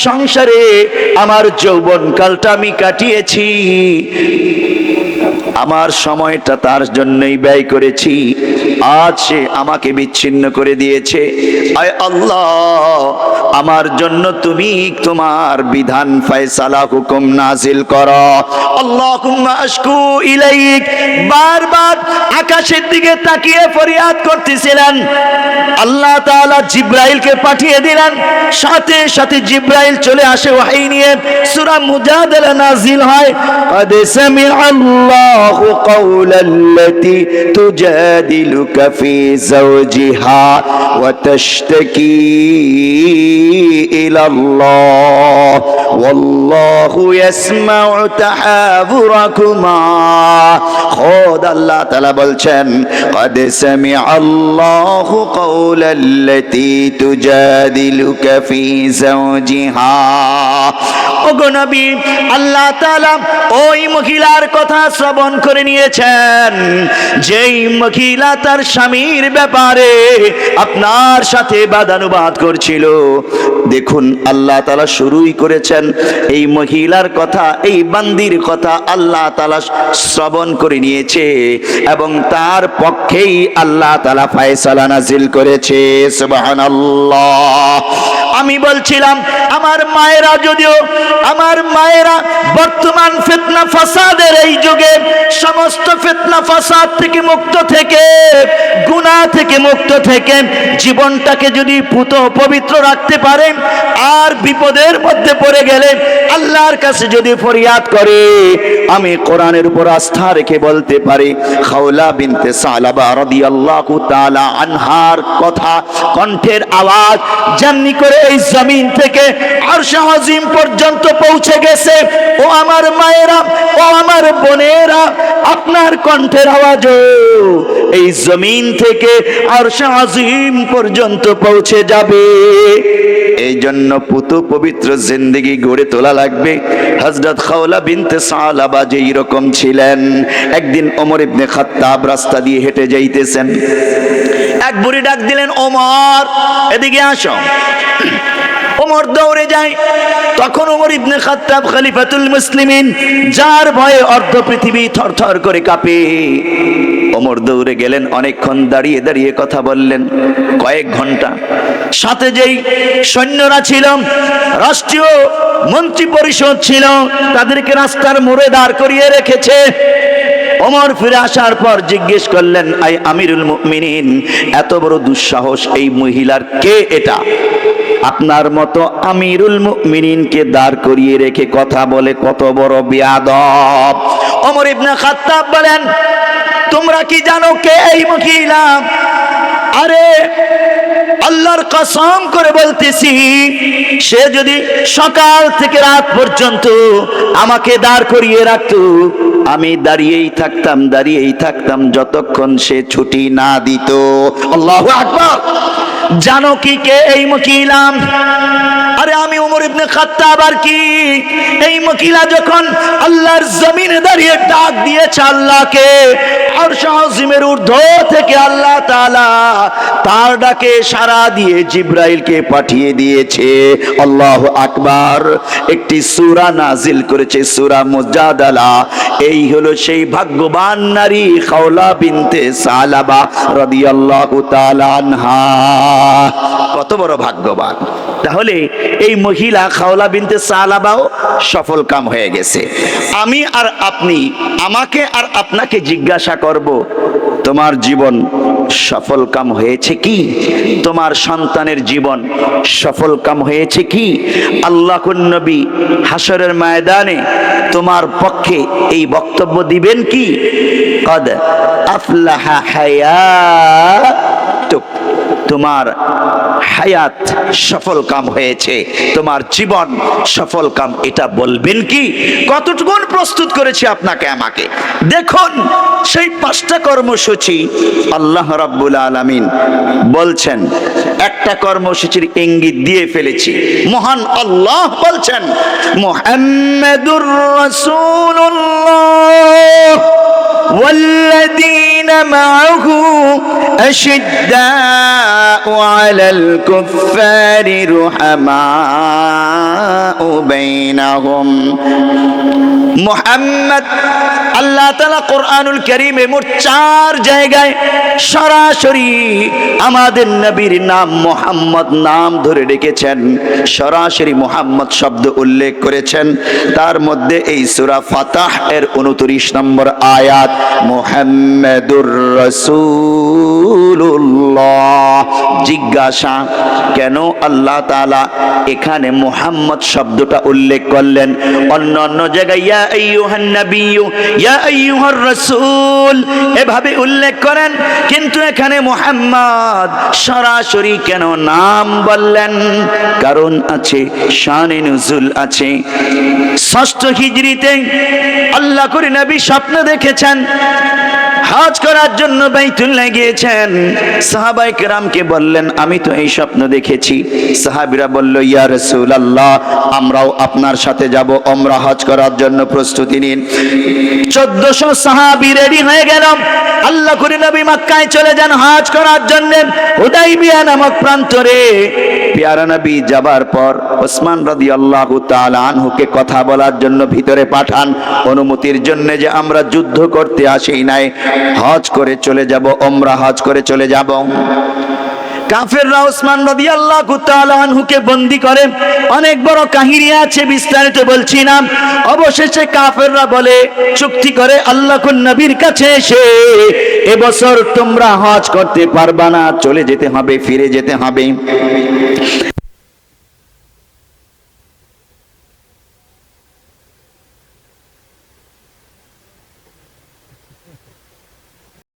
সংসারে আমার যৌবনকালটা আমি কাটিয়েছি, আমার সময়টা তার জন্যই ব্যয় করেছি, আজ সে আমাকে বিচ্ছিন্ন করে দিয়েছে। আয় আল্লাহ, আমার জন্য তুমি তোমার বিধান ফয়সালা হুকুম নাজিল করো। আল্লাহুম্মা আশকু ইলাইক। বারবার আকাশের দিকে তাকিয়ে ফরিয়াদ করতেছিলেন। আল্লাহ তাআলা জিবরাইলকে পাঠিয়ে দিলেন, সাথে সাথে জিবরাইল চলে আসে ওহী নিয়ে। সূরা মুজাদালা নাজিল হয়। قد سمع الله قول التي تجادلك في زوجها وتشتكي إلى الله والله يسمع تحاوركما। خود আল্লাহ তাআলা বলছেন, قد سمع الله قول التي تجادلك في زوجها। ওগো নবী, আল্লাহ তাআলা ওই মহিলার কথা শ্রবণ করে নিয়েছেন, যেই মহিলা তার স্বামীর ব্যাপারে আপনার সাথে বাদানুবাদ করছিল। দেখুন, আল্লাহ তাআলা শুরুই করেছেন এই মহিলার কথা, এই বান্দির কথা আল্লাহ তাআলা শ্রবণ করে নিয়েছে এবং তার পক্ষেই আল্লাহ তাআলা ফয়সালা নাজিল করেছে। সুবহানাল্লাহ। আমি বলছিলাম, আমার মায়েরা, যদিও আমার মায়েরা বর্তমান ফিতনা ফাসাদের এই যুগে সমস্ত ফিতনা ফাসাদ থেকে মুক্ত থেকে, গুনাহ থেকে মুক্ত থেকে জীবনটাকে যদি পুত পবিত্র রাখতে পারে, আর বিপদের মধ্যে পড়ে গেলে আল্লাহর কাছে যদি ফরিয়াদ করে, আমি কোরআনের উপর আস্থা রেখে বলতে পারি, খাওলা বিনতে সালাবা রাদিয়াল্লাহু তাআলা আনহার কথা, কণ্ঠের আওয়াজ যেমনি করে এই জমিন থেকে আরশ আজিম পর্যন্ত পৌঁছে গেছে, ও আমার মায়েরা, ও আমার বোনেরা, আপনার কণ্ঠের আওয়াজও এই জমিন থেকে আরশ আজিম পর্যন্ত পৌঁছে যাবে। এই জন্য পুত পবিত্র জিন্দেগি গড়ে তোলা লাগবে। হযরত খাওলা বিনতে সালাবা যেই রকম ছিলেন, একদিন ওমর ইবনে খাত্তাব রাস্তা দিয়ে হেঁটে যাইতেছেন, এক বুড়ি ডাক দিলেন, ওমর এদিকে আসো। ওমর দৌড়ে যায়। তখন ওমর ইবনে খাত্তাব খলিফাতুল মুসলিমিন, যার ভয়ে অর্ধ পৃথিবী থরথর করে কাঁপে। ওমর দৌড়ে গেলেন, অনেকক্ষণ দাঁড়িয়ে দাঁড়িয়ে কথা বললেন, কয়েক ঘন্টা। সাথে যেই সৈন্যরা ছিল, রাষ্ট্রীয় মন্ত্রী পরিষদ ছিল, তাদেরকে রাস্তার মোড়ে দাঁড় করিয়ে রেখেছে। ওমর ফিরে আসার পর জিজ্ঞেস করলেন, আই আমিরুল মুমিনিন, এত বড় দুঃসাহস এই মহিলার, কে এটা? আপনার মতো আমিরুল মুমিনিনকে দাঁড় করিয়ে রেখে কথা বলে, কত বড় বেয়াদব। ওমর ইবনে খাত্তাব বলেন, তোমরা কি জানো কে এই মহিলা? আরে আল্লাহর কসম করে বলতেছি, সে যদি সকাল থেকে রাত পর্যন্ত আমাকে দাঁড় করিয়ে রাখতো, আমি দাঁড়িয়েই থাকতাম যতক্ষণ সে ছুটি না দিত। আল্লাহু আকবার। জানো কি কে এই মহিলা? আরে আমি ওমর ইবনে খাত্তাব। আর কি, এই মহিলা যখন আল্লাহর জমিনে দাঁড়িয়ে ডাক দিয়েছে আল্লাহকে, আরশ আজিমের ঊর্ধ্ব থেকে আল্লাহ তাআলা তার ডাকে সাড়া দিয়ে জিবরাইলকে পাঠিয়ে দিয়েছে। আল্লাহু আকবার। একটি সূরা নাজিল করেছে, সূরা মুজাদালা। এই হলো সেই ভাগ্যবান নারী খাওলা বিনতে সালাবা রাদিয়াল্লাহু তাআলা আনহা। কত বড় ভাগ্যবান! তাহলে এই মহিলা খাওলা বিনতে সালাবাও সফল কাম হয়ে গেছে। আমি আর আপনি, আমাকে আর আপনাকে জিজ্ঞাসা করব, তোমার জীবন সফল কাম হয়েছে কি? তোমার সন্তানের জীবন সফল কাম হয়েছে কি? আল্লাহর নবী হাসরের ময়দানে তোমার পক্ষে এই বক্তব্য দিবেন কি, কদ আফলাহা হায়াতুক, তোমার হায়াত সফল কাম হয়েছে, তোমার জীবন সফল কাম, এটা বলবেন কি? কতটুকু প্রস্তুত করেছি আপনাকে আমাকে। দেখুন, সেই 5টা কর্মসূচি আল্লাহ রাব্বুল আলামিন বলছেন, একটা কর্মসূচির ইঙ্গিত দিয়ে ফেলেছি। মহান আল্লাহ বলছেন, মুহাম্মাদুর রাসূলুল্লাহ ওয়াল্লাযীনা معه أشداء على الكفار رحماء بينهم মুহাম্মদ আল্লাহ তাআলা কোরআনুল কারীমে মোট 4 জায়গায় সরাসরি আমাদের নবীর নাম মুহাম্মদ নাম ধরে রেখেছেন, সরাসরি মুহাম্মদ শব্দ উল্লেখ করেছেন। তার মধ্যে এই সূরা ফাতাহ এর 29 নম্বর আয়াত, মুহাম্মাদুর রাসূলুল্লাহ। জিজ্ঞাসা, কেন আল্লাহ তাআলা এখানে মুহাম্মদ শব্দটা উল্লেখ করলেন? অন্য অন্য জায়গায় ইয়া আইয়ুহান নাবিয়্যু, ইয়া আইয়ুহার রাসূল এভাবে উল্লেখ করেন, কিন্তু এখানে মুহাম্মদ সরাসরি কেন নাম বললেন? কারণ আছে, শানে নুজুল আছে। 6 হিজরিতে আল্লাহ করে নবী স্বপ্ন দেখেছেন, হজ করার জন্য বাইতুল্লাহ গিয়েছেন। সাহাবায়ে কেরামকে বললেন, আমি তো এই স্বপ্ন দেখেছি। সাহাবীরা বলল, ইয়া রাসূলুল্লাহ, আমরাও আপনার সাথে যাব উমরা হজ করার জন্য, প্রস্তুতি নিন। 1400 সাহাবী রেডি হয়ে গেল। আল্লাহ করে নবী মক্কায় চলে যান হজ করার জন্য। হুদাইবিয়া নামক প্রান্তরে পেয়ারা নবী যাবার পর ওসমান রাদিয়াল্লাহু তাআলা আনহুকে কথা বলার জন্য ভিতরে পাঠান, অনুমতির জন্য, যে আমরা যুদ্ধ করতে আসি নাই, হজ করে চলে যাব, উমরা হজ করে চলে যাব। কাফেররা ওসমান রাদিয়াল্লাহু তাআলা আনহুকে বন্দী করে। অনেক বড় কাহিনী আছে, বিস্তারিত বলছি না। অবশেষে কাফেররা বলে, চুক্তি করে আল্লাহর নবীর কাছে এসে, এবছর তোমরা হজ করতে পারবা না, চলে যেতে হবে, ফিরে যেতে হবে।